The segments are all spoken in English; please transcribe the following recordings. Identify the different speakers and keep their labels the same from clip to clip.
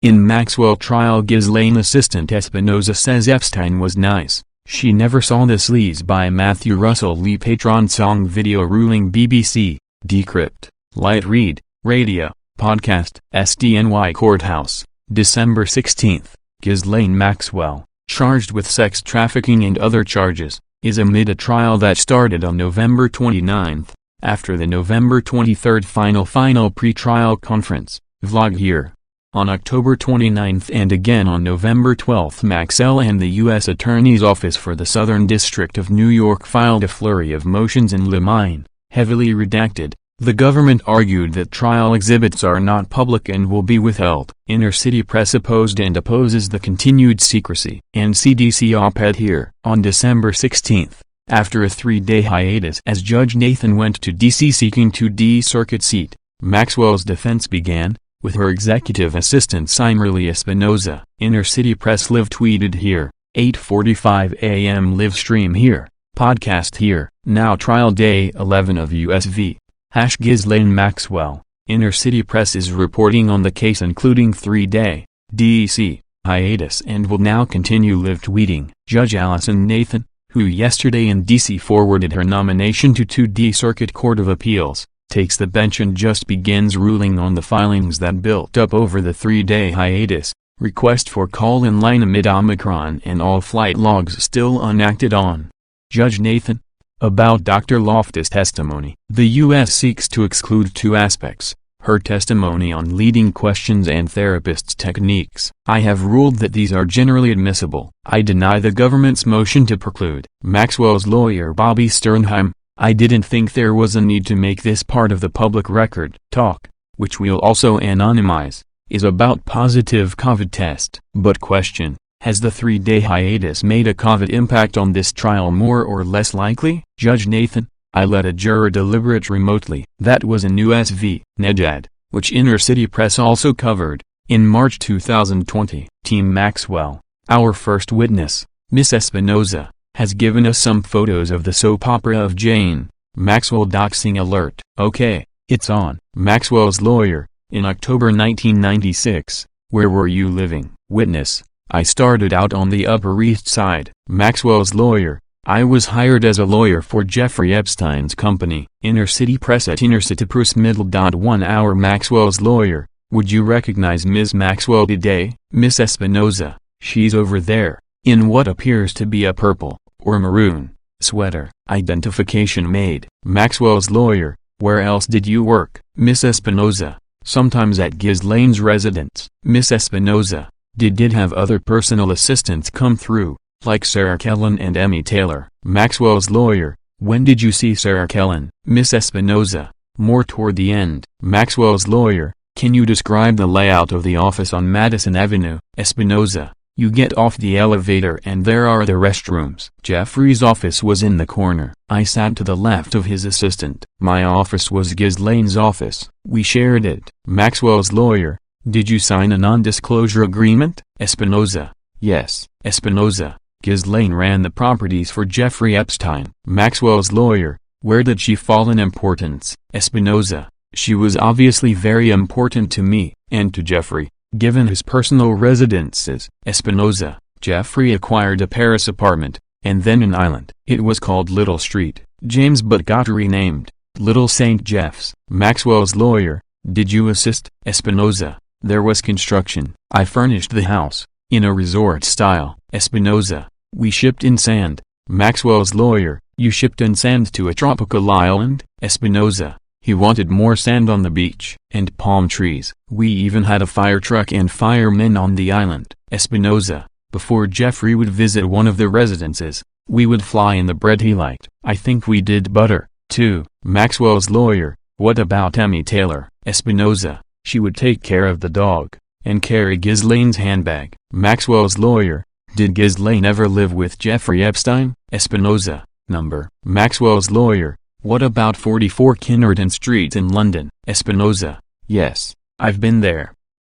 Speaker 1: In Maxwell trial, Ghislaine assistant Espinosa says Epstein was nice. She never saw the Sleaze by Matthew Russell Lee patron song video ruling BBC, Decrypt, Light Read, Radio, Podcast, SDNY Courthouse, December 16. Ghislaine Maxwell, charged with sex trafficking and other charges, is amid a trial that started on November 29, after the November 23 final pre-trial conference. Vlog here. On October 29 and again on November 12, Maxwell and the U.S. Attorney's Office for the Southern District of New York filed a flurry of motions in limine, heavily redacted. The government argued that trial exhibits are not public and will be withheld. Inner City Press opposed and opposes the continued secrecy. And CDC op-ed here. On December 16, after a 3-day hiatus as Judge Nathan went to D.C. seeking 2D Circuit seat, Maxwell's defense began, with her executive assistant Cimmerly Espinosa. Inner City Press live tweeted here, 8:45 a.m. live stream here, podcast here. Now trial day 11 of U.S. v. Ghislaine Maxwell. Inner City Press is reporting on the case including 3-day D.C. hiatus and will now continue live tweeting. Judge Allison Nathan, who yesterday in D.C. forwarded her nomination to 2D Circuit Court of Appeals, takes the bench and just begins ruling on the filings that built up over the 3-day hiatus, request for call-in line amid Omicron and all flight logs still unacted on. Judge Nathan. About Dr. Loftus' testimony. The U.S. seeks to exclude two aspects, her testimony on leading questions and therapists' techniques. I have ruled that these are generally admissible. I deny the government's motion to preclude. Maxwell's lawyer Bobby Sternheim. I didn't think there was a need to make this part of the public record. Talk, which we'll also anonymize, is about positive COVID test. But question, has the 3-day hiatus made a COVID impact on this trial more or less likely? Judge Nathan, I let a juror deliberate remotely. That was in U.S. v. Nejad, which Inner City Press also covered, in March 2020. Team Maxwell, our first witness, Miss Espinosa, has given us some photos of the soap opera of Jane Maxwell doxing alert. Okay, it's on. Maxwell's lawyer, in October 1996, where were you living? Witness, I started out on the Upper East Side. Maxwell's lawyer, I was hired as a lawyer for Jeffrey Epstein's company. Inner City Press at innercitypress.1 hour. Maxwell's lawyer, would you recognize Ms. Maxwell today? Miss Espinosa, she's over there, in what appears to be a purple or maroon sweater. Identification made. Maxwell's lawyer, where else did you work? Miss Espinosa, sometimes at Ghislaine's residence. Miss Espinosa, did have other personal assistants come through, like Sarah Kellen and Emmy Taylor? Maxwell's lawyer, when did you see Sarah Kellen? Miss Espinosa, more toward the end. Maxwell's lawyer, can you describe the layout of the office on Madison Avenue? Espinosa, you get off the elevator and there are the restrooms. Jeffrey's office was in the corner. I sat to the left of his assistant. My office was Ghislaine's office. We shared it. Maxwell's lawyer, did you sign a non-disclosure agreement? Espinosa, yes. Espinosa, Ghislaine ran the properties for Jeffrey Epstein. Maxwell's lawyer, where did she fall in importance? Espinosa, she was obviously very important to me, and to Jeffrey, given his personal residences. Espinosa, Jeffrey acquired a Paris apartment, and then an island. It was called Little Street, James, but got renamed Little St. Jeff's. Maxwell's lawyer, did you assist? Espinosa, there was construction. I furnished the house, in a resort style. Espinosa, we shipped in sand. Maxwell's lawyer, you shipped in sand to a tropical island? Espinosa, he wanted more sand on the beach, and palm trees. We even had a fire truck and firemen on the island. Espinosa, before Jeffrey would visit one of the residences, we would fly in the bread he liked. I think we did butter, too. Maxwell's lawyer, what about Emmy Taylor? Espinosa, she would take care of the dog, and carry Ghislaine's handbag. Maxwell's lawyer, did Ghislaine ever live with Jeffrey Epstein? Espinosa, number. Maxwell's lawyer, what about 44 Kinnerton Street in London? Espinosa, yes, I've been there.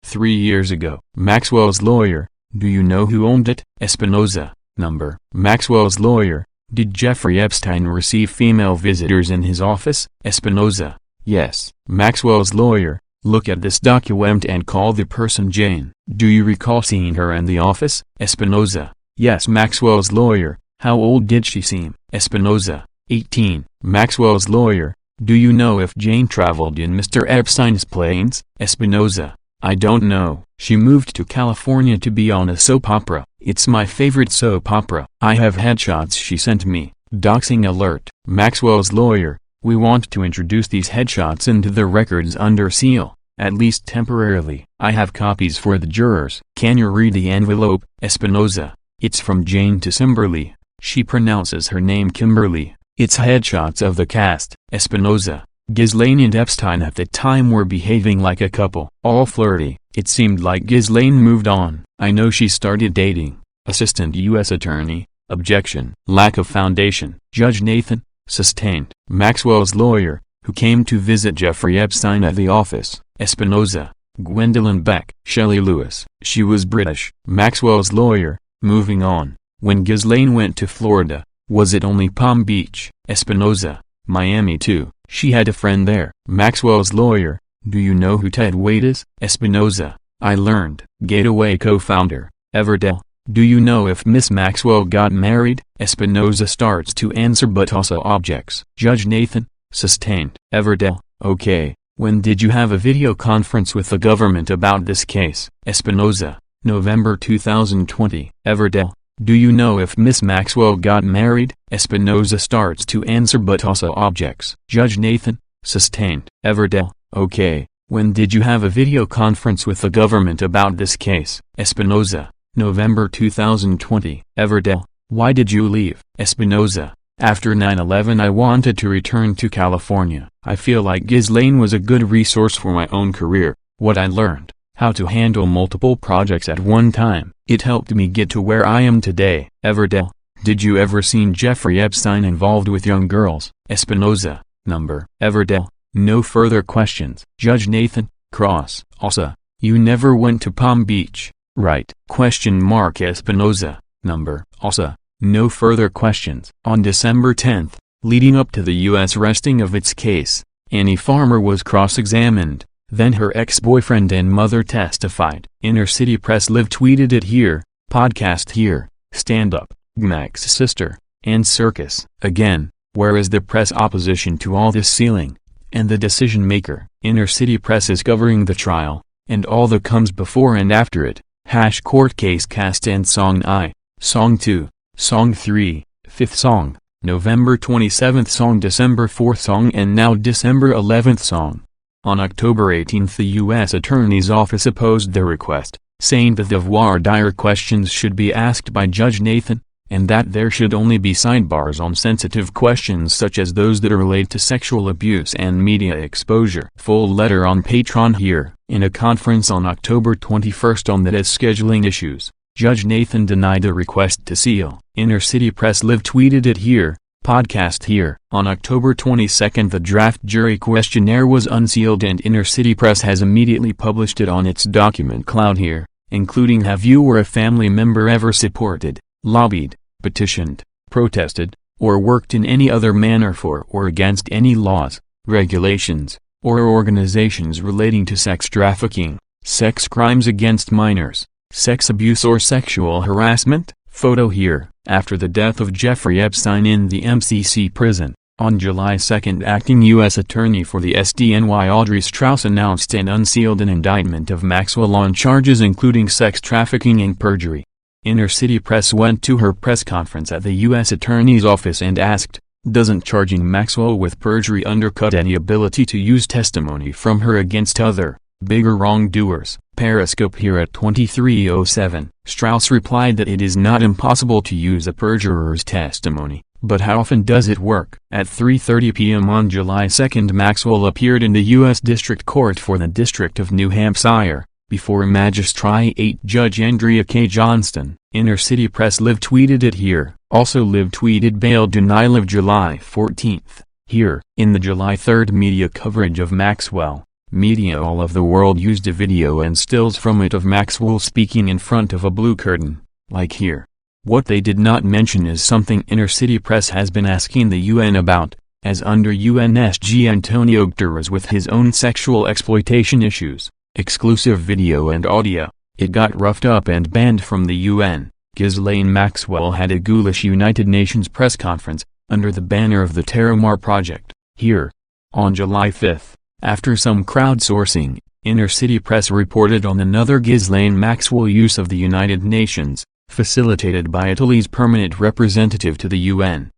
Speaker 1: 3 years ago. Maxwell's lawyer, do you know who owned it? Espinosa, number. Maxwell's lawyer, did Jeffrey Epstein receive female visitors in his office? Espinosa, yes. Maxwell's lawyer, Look at this document and call the person Jane. Do you recall seeing her in the office? Espinosa: yes. Maxwell's lawyer: how old did she seem? Espinosa: 18. Maxwell's lawyer: do you know if Jane traveled in Mr. Epstein's planes? Espinosa: I don't know. She moved to California to be on a soap opera. It's my favorite soap opera. I have headshots she sent me. Doxing alert. Maxwell's lawyer: we want to introduce these headshots into the records under seal, at least temporarily. I have copies for the jurors. Can you read the envelope? Espinosa: it's from Jane to Simberly. She pronounces her name Kimberly. It's headshots of the cast. Espinosa: Ghislaine and Epstein at the time were behaving like a couple. All flirty. It seemed like Ghislaine moved on. I know she started dating. Assistant U.S. Attorney: objection. Lack of foundation. Judge Nathan: sustained. Maxwell's lawyer, who came to visit Jeffrey Epstein at the office. Espinosa: Gwendolyn Beck. Shelley Lewis: she was British. Maxwell's lawyer: moving on. When Ghislaine went to Florida, was it only Palm Beach? Espinosa: Miami too. She had a friend there. Maxwell's lawyer: do you know who Ted Wade is? Espinosa: I learned. Gateway co-founder. Everdell: do you know if Miss Maxwell got married? Espinosa starts to answer but also objects. Judge Nathan: sustained. Everdell: okay. When did you have a video conference with the government about this case? Espinosa: November 2020. Everdell: do you know if Miss Maxwell got married? Espinosa starts to answer but also objects. Judge Nathan: sustained. Everdell: okay. When did you have a video conference with the government about this case? Espinosa: November 2020. Everdell: why did you leave? Espinosa: after 9/11 I wanted to return to California. I feel like Ghislaine was a good resource for my own career. What I learned: how to handle multiple projects at one time. It helped me get to where I am today. Everdell: did you ever seen Jeffrey Epstein involved with young girls? Espinosa: number. Everdell: no further questions. Judge Nathan: cross. Also, you never went to Palm Beach, right? Espinosa: number. Also, no further questions. On December 10th, leading up to the U.S. resting of its case, Annie Farmer was cross-examined. Then her ex-boyfriend and mother testified. Inner City Press live tweeted it here, podcast here, stand up, Gmac's sister, and circus. Again, where is the press opposition to all this sealing? And the decision maker? Inner City Press is covering the trial, and all that comes before and after it. # court case cast and Song I, Song 2, Song 3, 5th Song, November 27th Song, December 4th Song, and now December 11th Song. On October 18th the U.S. Attorney's Office opposed the request, saying that the voir dire questions should be asked by Judge Nathan, and that there should only be sidebars on sensitive questions such as those that relate to sexual abuse and media exposure. Full letter on Patreon here. In a conference on October 21st on that as scheduling issues, Judge Nathan denied the request to seal. Inner City Press live tweeted it here, podcast here. On October 22nd the draft jury questionnaire was unsealed and Inner City Press has immediately published it on its document cloud here, including have you or a family member ever supported, lobbied, petitioned, protested, or worked in any other manner for or against any laws, regulations, or organizations relating to sex trafficking, sex crimes against minors, sex abuse or sexual harassment? Photo here. After the death of Jeffrey Epstein in the MCC prison, on July 2, acting U.S. Attorney for the SDNY Audrey Strauss announced and unsealed an indictment of Maxwell on charges including sex trafficking and perjury. Inner City Press went to her press conference at the U.S. Attorney's Office and asked, doesn't charging Maxwell with perjury undercut any ability to use testimony from her against other, bigger wrongdoers? Periscope here at 23:07. Strauss replied that it is not impossible to use a perjurer's testimony, but how often does it work? At 3:30 p.m. on July 2, Maxwell appeared in the U.S. District Court for the District of New Hampshire, before Magistrate Judge Andrea K. Johnston. Inner City Press live tweeted it here. Also live tweeted bail denial of July 14. Here, in the July 3 media coverage of Maxwell, media all of the world used a video and stills from it of Maxwell speaking in front of a blue curtain, like here. What they did not mention is something Inner City Press has been asking the UN about, as under UNSC Antonio Guterres with his own sexual exploitation issues, exclusive video and audio. It got roughed up and banned from the UN. Ghislaine Maxwell had a ghoulish United Nations press conference, under the banner of the Terramar Project, here. On July 5, after some crowdsourcing, Inner City Press reported on another Ghislaine Maxwell use of the United Nations, facilitated by Italy's permanent representative to the UN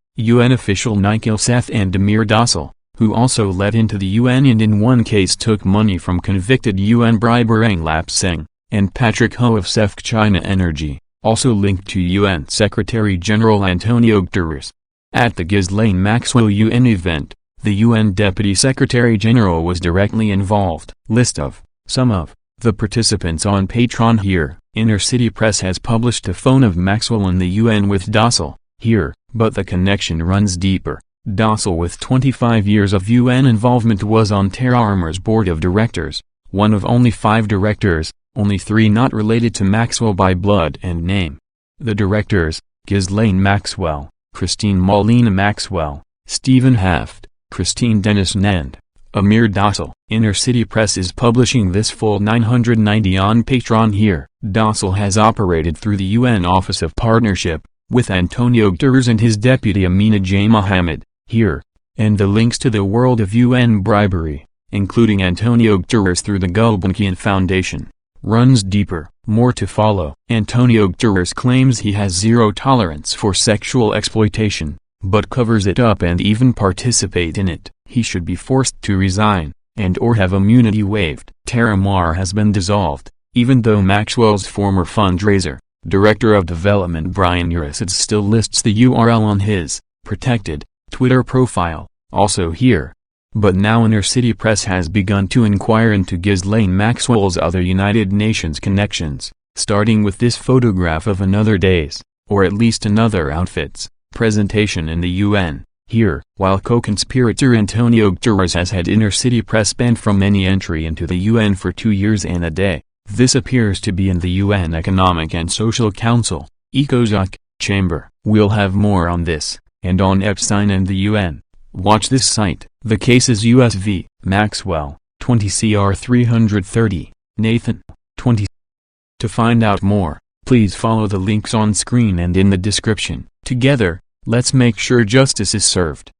Speaker 1: official Nikhil Seth and Demir Dossal, who also let into the UN and in one case took money from convicted UN briber Eng Lap Seng, and Patrick Ho of Sefc China Energy, also linked to UN Secretary-General Antonio Guterres. At the Ghislaine Maxwell UN event, the UN Deputy Secretary-General was directly involved. List of some of the participants on Patreon here. Inner City Press has published a phone of Maxwell in the UN with Dossal, here, but the connection runs deeper. Dossal, with 25 years of UN involvement, was on Terramar's board of directors, one of only 5 directors, only 3 not related to Maxwell by blood and name. The directors, Ghislaine Maxwell, Christine Maulina Maxwell, Stephen Haft, Christine Dennis and Amir Dossal. Inner City Press is publishing this full 990 on Patreon here. Dossal has operated through the UN Office of Partnership, with Antonio Guterres and his deputy Amina J. Mohammed, here, and the links to the world of UN bribery, including Antonio Guterres through the Gulbenkian Foundation, runs deeper. More to follow. Antonio Guterres claims he has zero tolerance for sexual exploitation, but covers it up and even participate in it. He should be forced to resign, and or have immunity waived. Terramar has been dissolved, even though Maxwell's former fundraiser, Director of Development Brian Urisic still lists the URL on his protected Twitter profile, also here. But now Inner City Press has begun to inquire into Ghislaine Maxwell's other United Nations connections, starting with this photograph of another day's, or at least another outfit's, presentation in the UN, here. While co-conspirator Antonio Guterres has had Inner City Press banned from any entry into the UN for 2 years and a day, this appears to be in the UN Economic and Social Council, ECOSOC, chamber. We'll have more on this, and on Epstein and the UN. Watch this site. The case is US v. Maxwell, 20 CR 330, Nathan, 20. To find out more, please follow the links on screen and in the description. Together, let's make sure justice is served.